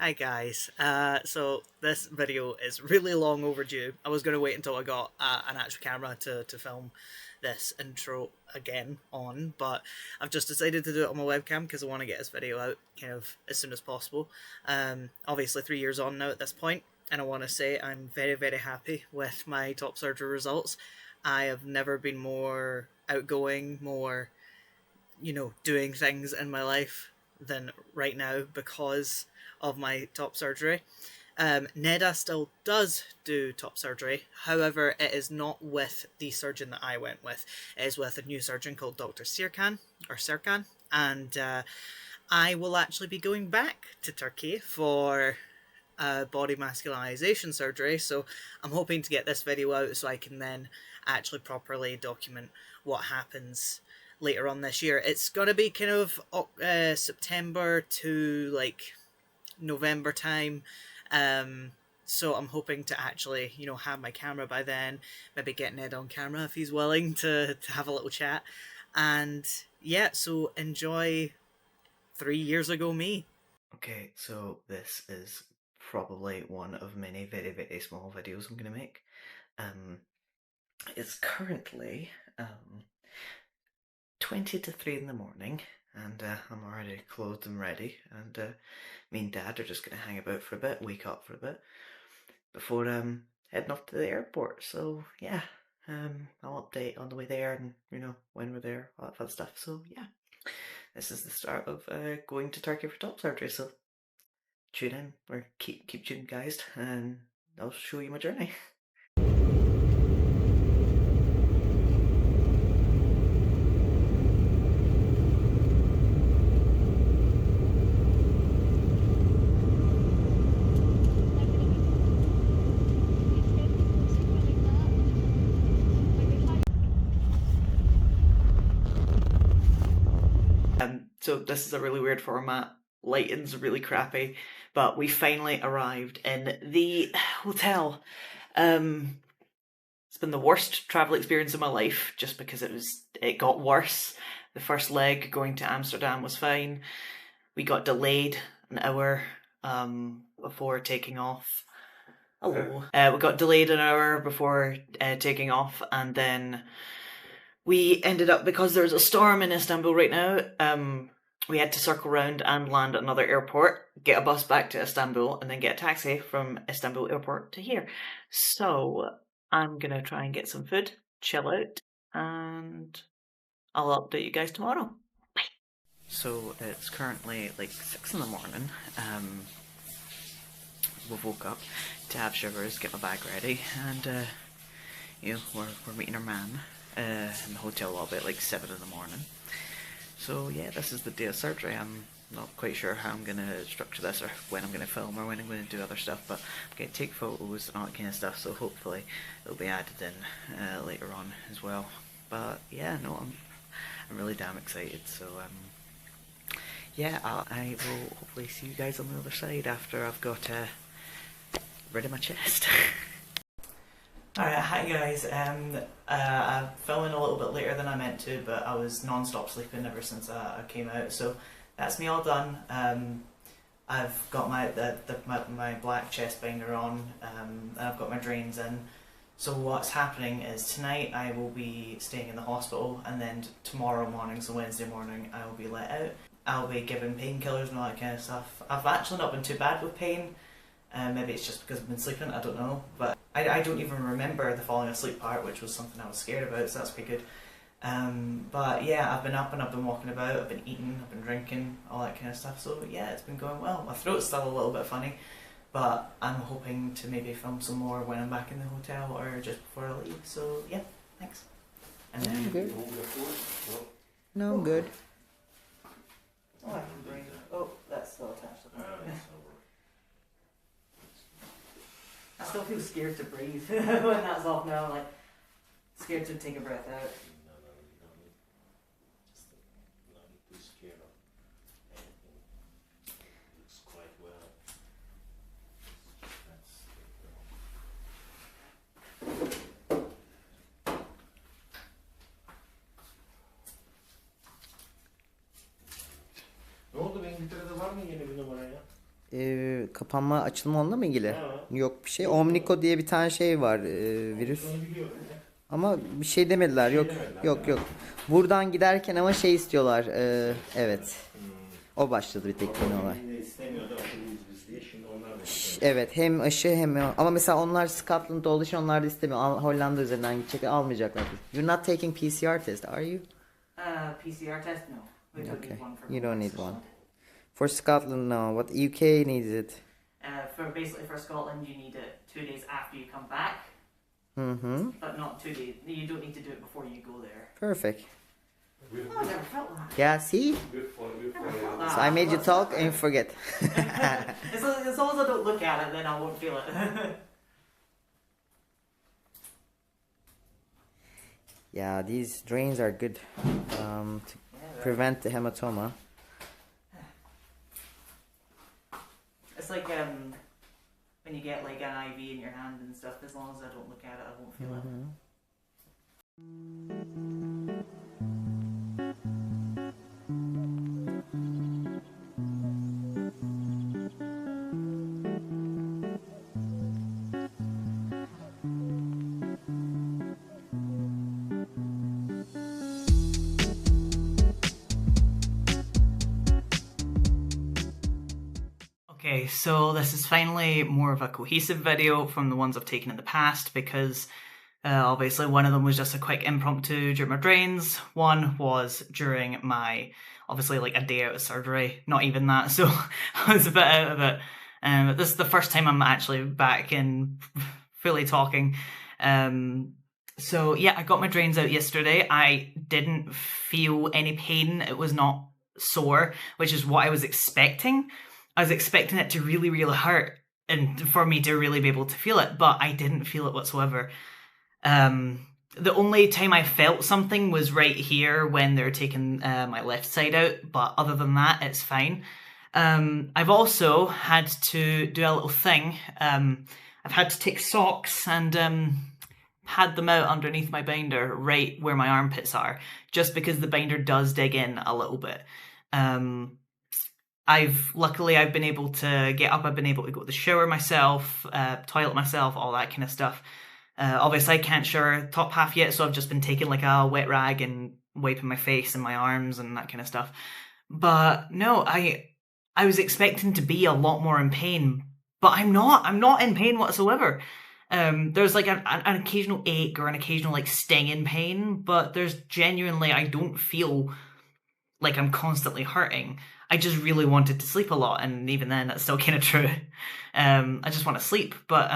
Hi guys, so this video is really long overdue. I was going to wait until I got an actual camera to film this intro again on, but I've just decided to do it on my webcam because I want to get this video out kind of as soon as possible. Obviously 3 years on now at this point, and I want to say I'm very, very happy with my top surgery results. I have never been more outgoing, more, doing things in my life than right now because of my top surgery. Neda still does do top surgery. However, it is not with the surgeon that I went with. It is with a new surgeon called Dr. Serkan. And I will actually be going back to Turkey for body masculinization surgery. So I'm hoping to get this video out so I can then actually properly document what happens later on this year. It's gonna be kind of September to like November time. So I'm hoping to actually, have my camera by then, maybe get Ned on camera if he's willing to have a little chat. And yeah, so enjoy 3 years ago me. Okay, so this is probably one of many very, very small videos I'm going to make. It's currently 20 to 3 in the morning, and I'm already clothed and ready, and me and Dad are just going to hang about for a bit, wake up for a bit, before heading off to the airport. So yeah, I'll update on the way there and, when we're there, all that fun stuff. So yeah, this is the start of going to Turkey for top surgery, so tune in, or keep tuned guys, and I'll show you my journey. So this is a really weird format. Lighting's really crappy, but we finally arrived in the hotel. It's been the worst travel experience of my life, just because it got worse. The first leg going to Amsterdam was fine. We got delayed an hour before taking off. Hello. We got delayed an hour before taking off, and then we ended up, because there's a storm in Istanbul right now, we had to circle around and land at another airport, get a bus back to Istanbul, and then get a taxi from Istanbul airport to here. So I'm going to try and get some food, chill out, and I'll update you guys tomorrow. Bye. So it's currently like 6 in the morning. We woke up to have sugars, get my bag ready, and we're meeting our man in the hotel lobby at like 7 in the morning. So yeah, this is the day of surgery. I'm not quite sure how I'm going to structure this, or when I'm going to film, or when I'm going to do other stuff, but I'm going to take photos and all that kind of stuff, so hopefully it'll be added in later on as well. But yeah, no, I'm really damn excited, so yeah, I will hopefully see you guys on the other side after I've got rid of my chest. Alright, hi guys. I'm filming a little bit later than I meant to, but I was non-stop sleeping ever since I came out, so that's me all done. I've got my black chest binder on, and I've got my drains in. So what's happening is tonight I will be staying in the hospital, and then tomorrow morning, so Wednesday morning, I will be let out. I'll be given painkillers and all that kind of stuff. I've actually not been too bad with pain. Maybe it's just because I've been sleeping, I don't know, but I don't even remember the falling asleep part, which was something I was scared about, so that's pretty good. But yeah, I've been up and I've been walking about, I've been eating, I've been drinking, all that kind of stuff, so yeah, it's been going well. My throat's still a little bit funny, but I'm hoping to maybe film some more when I'm back in the hotel or just before I leave, so yeah, thanks. And then I'm good. No, I'm good. Oh, I can bring. Oh, that's still attached to the I still feel scared to breathe when that's off now. I'm like scared to take a breath out. No, you don't need. Just not too scared of anything. It looks quite well. That's Ne oldu? Ben Gittire'de var mı yeni bir numaraya? kapanma açılma onunla mı ilgili? Ha. Yok bir şey. Omnico diye bir tane şey var, virüs. Onu biliyorum. Ama bir şey demediler. Yok demediler yok ya. yok. Buradan giderken ama şey istiyorlar. Evet. O başladı bir tek yeni olay. Yine istemiyordu akıllıyız biz diye. Şimdi onlar da Evet, hem aşı hem ama mesela onlar Scotland'da olduğu için onlar da istemiyor. Hollanda üzerinden gidecek, almayacaklar. You're not taking PCR test, are you? PCR test? No. We don't Okay. need one for You don't need Scotland. one. For Scotland, no. What UK needs it? For Scotland, you need it 2 days after you come back, Mm-hmm. but not 2 days. You don't need to do it before you go there. Perfect. Good, Oh, I never felt that. Yeah, see? good for Never felt So that. I made you talk and forget. As long as I don't look at it, then I won't feel it. Yeah, these drains are good to prevent the hematoma. It's like when you get like an IV in your hand and stuff. As long as I don't look at it, I won't feel it. Okay, so this is finally more of a cohesive video from the ones I've taken in the past because obviously one of them was just a quick impromptu during my drains. One was during my, obviously like a day out of surgery, not even that, so I was a bit out of it. But this is the first time I'm actually back in fully talking. So yeah, I got my drains out yesterday. I didn't feel any pain. It was not sore, which is what I was expecting. I was expecting it to really, really hurt and for me to really be able to feel it, but I didn't feel it whatsoever. The only time I felt something was right here when they're taking my left side out, but other than that, it's fine. I've also had to do a little thing. I've had to take socks and pad them out underneath my binder right where my armpits are, just because the binder does dig in a little bit. Luckily I've been able to get up, I've been able to go to the shower myself, toilet myself, all that kind of stuff. Obviously I can't shower top half yet, so I've just been taking like a wet rag and wiping my face and my arms and that kind of stuff. But no, I was expecting to be a lot more in pain, but I'm not in pain whatsoever. There's like an occasional ache or an occasional like sting in pain, but there's genuinely, I don't feel like I'm constantly hurting. I just really wanted to sleep a lot, and even then that's still kind of true. I just want to sleep, but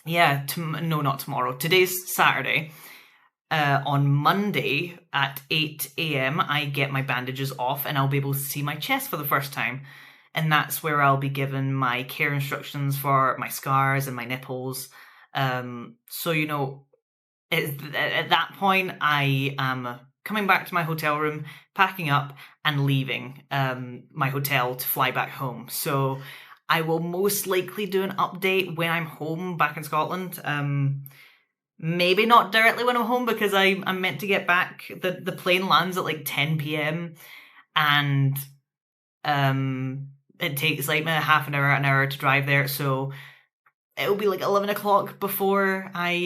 yeah, no, not tomorrow. Today's Saturday. On Monday at 8 AM, I get my bandages off and I'll be able to see my chest for the first time. And that's where I'll be given my care instructions for my scars and my nipples. So, you know, at that point, I am coming back to my hotel room, packing up and leaving my hotel to fly back home. So I will most likely do an update when I'm home back in Scotland. Maybe not directly when I'm home because I'm meant to get back. The plane lands at like 10 PM and it takes like half an hour to drive there. So it'll be like 11 o'clock before I'm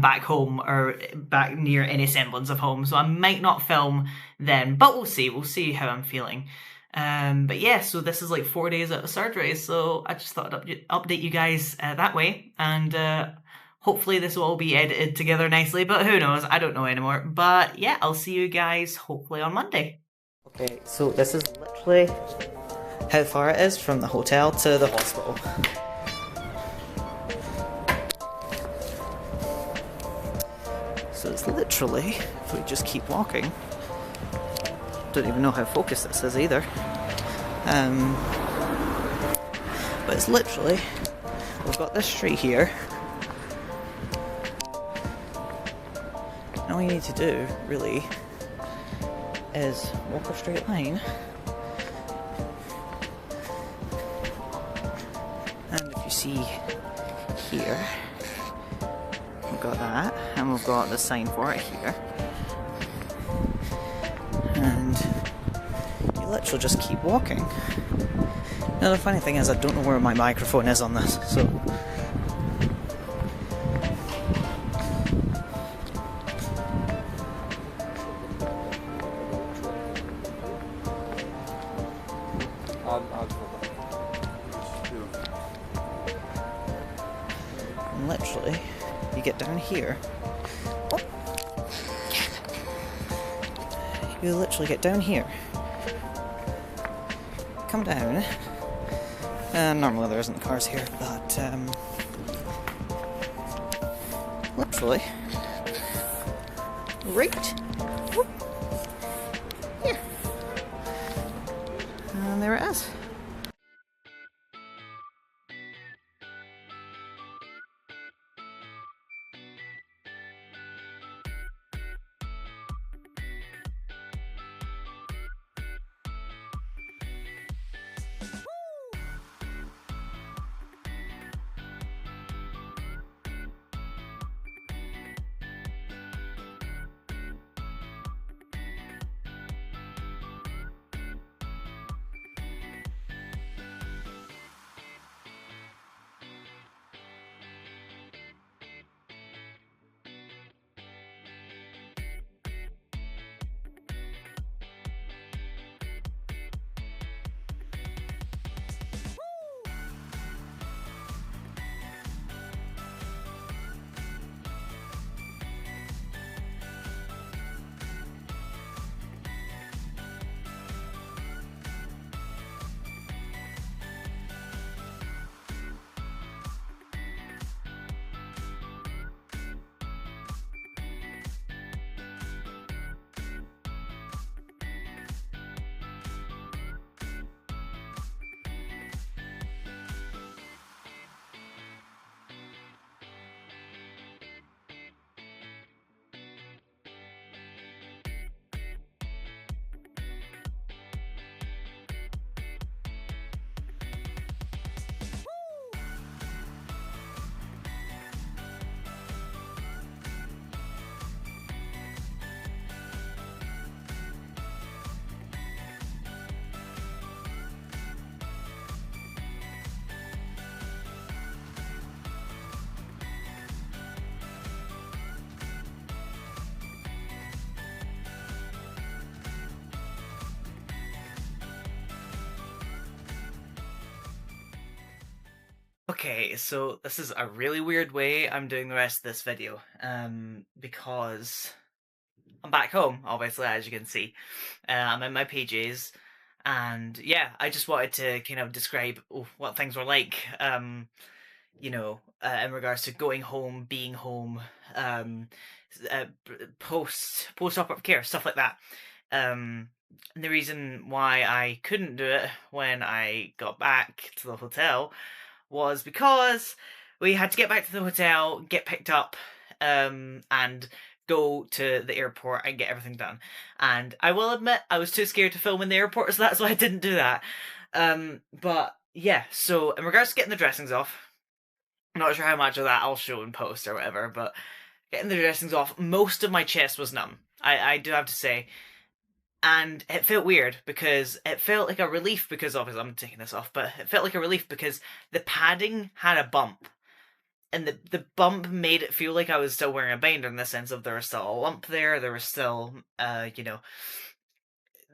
back home or back near any semblance of home. So I might not film then, but we'll see. We'll see how I'm feeling. But yeah, so this is like 4 days out of surgery, so I just thought I'd update you guys that way, and hopefully this will all be edited together nicely, but who knows, I don't know anymore. But yeah, I'll see you guys hopefully on Monday. Okay, so this is literally how far it is from the hotel to the hospital. So it's literally, if we just keep walking, don't even know how focused this is either. But it's literally, we've got this street here. And all you need to do, really, is walk a straight line. And if you see here, we've got that, and we've got the sign for it here. And you literally just keep walking. Now the funny thing is, I don't know where my microphone is on this, so... And literally, you get down here. Oh. You literally get down here. Come down. Normally there isn't cars here, but literally, right here. And there it is. Okay, so this is a really weird way I'm doing the rest of this video, because I'm back home, obviously, as you can see. I'm in my PJs, and yeah, I just wanted to kind of describe what things were like, in regards to going home, being home, post-operative care, stuff like that. And the reason why I couldn't do it when I got back to the hotel was because we had to get back to the hotel, get picked up, and go to the airport and get everything done. And I will admit, I was too scared to film in the airport, so that's why I didn't do that. But yeah, so in regards to getting the dressings off, I'm not sure how much of that I'll show in post or whatever, but getting the dressings off, most of my chest was numb. I do have to say. And it felt weird because it felt like a relief because obviously I'm taking this off, but it felt like a relief because the padding had a bump. And the bump made it feel like I was still wearing a binder in the sense of there was still a lump there, there was still, there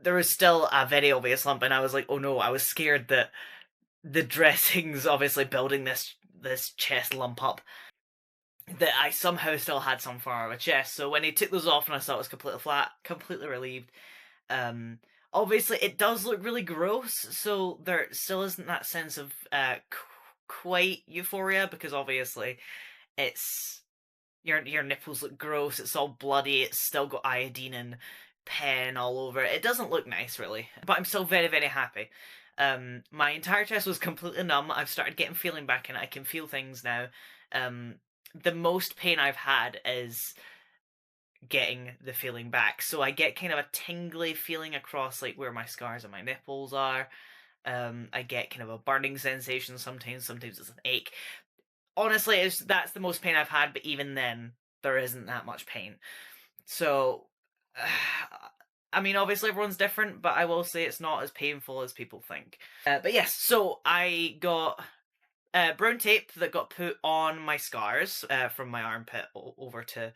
was still a very obvious lump, and I was like, oh no, I was scared that the dressings obviously building this chest lump up, that I somehow still had some form of a chest. So when he took those off and I saw it was completely flat, completely relieved. Obviously it does look really gross, so there still isn't that sense of quite euphoria, because obviously it's your nipples look gross, it's all bloody, it's still got iodine and pen all over it. It doesn't look nice really, but I'm still very, very happy. My entire chest was completely numb. I've started getting feeling back in it. I can feel things now. The most pain I've had is getting the feeling back, so I get kind of a tingly feeling across like where my scars and my nipples are. I get kind of a burning sensation sometimes it's an ache. Honestly, that's the most pain I've had, but even then there isn't that much pain. So I mean, obviously everyone's different, but I will say it's not as painful as people think. But yes, so I got brown tape that got put on my scars from my armpit over to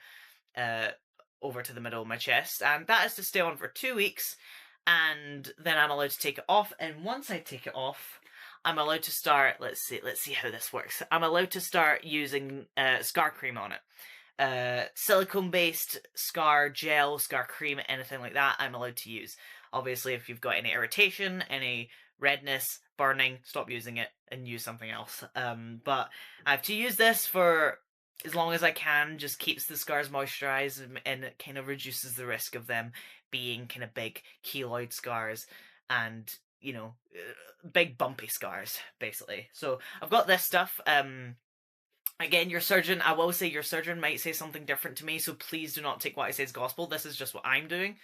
the middle of my chest, and that is to stay on for 2 weeks, and then I'm allowed to take it off. And once I take it off, I'm allowed to start. Let's see how this works. I'm allowed to start using scar cream on it. Silicone-based scar gel, scar cream, anything like that, I'm allowed to use. Obviously, if you've got any irritation, any redness, burning, stop using it and use something else. But I have to use this for as long as I can, just keeps the scars moisturized, and it kind of reduces the risk of them being kind of big keloid scars and, you know, big bumpy scars, basically. So I've got this stuff. Again, your surgeon, I will say your surgeon might say something different to me, so please do not take what I say as gospel. This is just what I'm doing.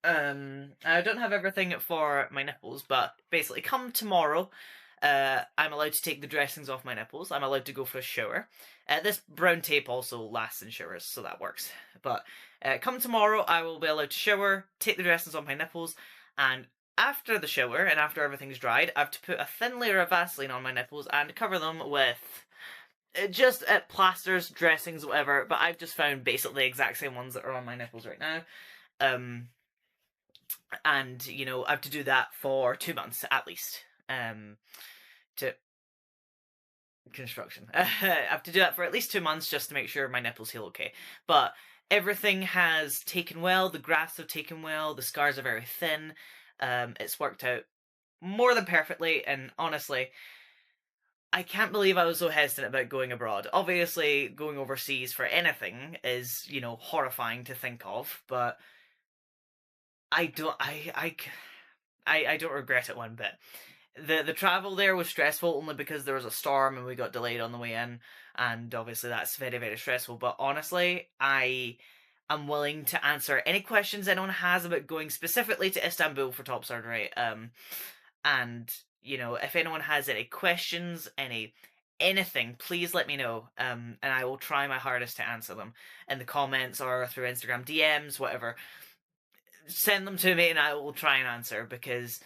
I don't have everything for my nipples, but basically, come tomorrow, I'm allowed to take the dressings off my nipples. I'm allowed to go for a shower. This brown tape also lasts in showers, so that works. But come tomorrow, I will be allowed to shower, take the dressings off my nipples, and after the shower, and after everything's dried, I have to put a thin layer of Vaseline on my nipples and cover them with just plasters, dressings, whatever, but I've just found basically the exact same ones that are on my nipples right now. And, you know, I have to do that for 2 months at least. To construction. I have to do that for at least 2 months just to make sure my nipples heal okay. But everything has taken well, the grafts have taken well, the scars are very thin. It's worked out more than perfectly, and honestly, I can't believe I was so hesitant about going abroad. Obviously, going overseas for anything is, you know, horrifying to think of, but I don't regret it one bit. The travel there was stressful only because there was a storm and we got delayed on the way in, and obviously that's very, very stressful. But honestly, I am willing to answer any questions anyone has about going specifically to Istanbul for top surgery. And, you know, if anyone has any questions, anything, please let me know. And I will try my hardest to answer them in the comments or through Instagram DMs, whatever. Send them to me and I will try and answer, because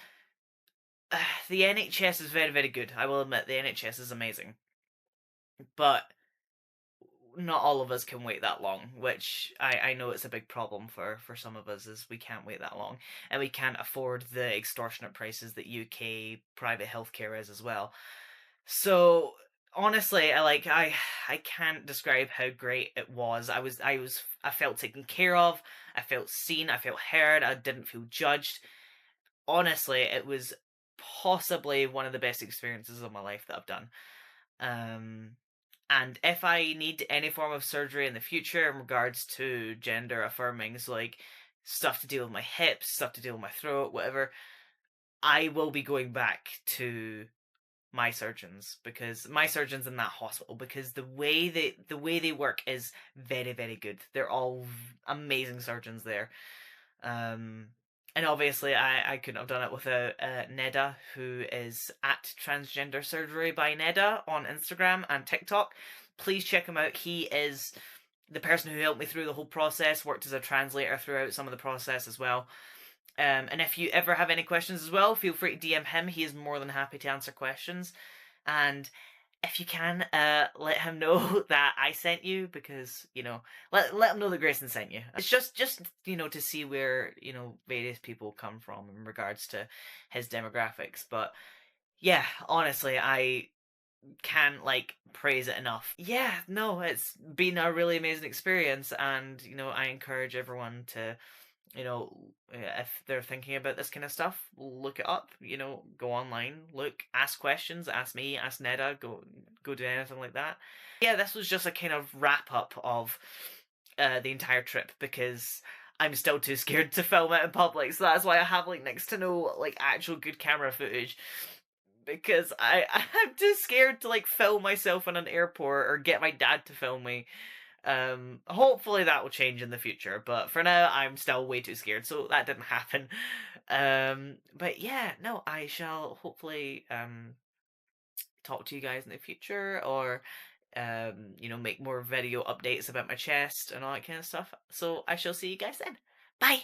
the NHS is very, very good. I will admit, the NHS is amazing. But not all of us can wait that long, which I know it's a big problem for some of us, is we can't wait that long, and we can't afford the extortionate prices that UK private healthcare is as well. So honestly, I can't describe how great it was. I felt taken care of, I felt seen, I felt heard, I didn't feel judged. Honestly, it was possibly one of the best experiences of my life that I've done. And if I need any form of surgery in the future in regards to gender affirming, so like stuff to deal with my hips, stuff to deal with my throat, whatever, I will be going back to my surgeons, because my surgeons in that hospital, because the way they work is very, very good. They're all amazing surgeons there. And obviously, I couldn't have done it without Neda, who is at Transgender Surgery by Neda on Instagram and TikTok. Please check him out. He is the person who helped me through the whole process, worked as a translator throughout some of the process as well. And if you ever have any questions as well, feel free to DM him. He is more than happy to answer questions. And if you can, let him know that I sent you, because, you know, let him know that Grayson sent you. It's just you know, to see where, you know, various people come from in regards to his demographics. But yeah, honestly, I can't like praise it enough. Yeah, no, it's been a really amazing experience, and, you know, I encourage everyone to, you know, if they're thinking about this kind of stuff, look it up. You know, go online, look, ask questions, ask me, ask Neda, go do anything like that. Yeah, this was just a kind of wrap up of the entire trip, because I'm still too scared to film it in public, so that's why I have like next to no like actual good camera footage, because I'm too scared to like film myself in an airport or get my dad to film me. Hopefully that will change in the future, but for now I'm still way too scared, so that didn't happen. But yeah, no, I shall hopefully talk to you guys in the future, or you know, make more video updates about my chest and all that kind of stuff. So I shall see you guys then. Bye!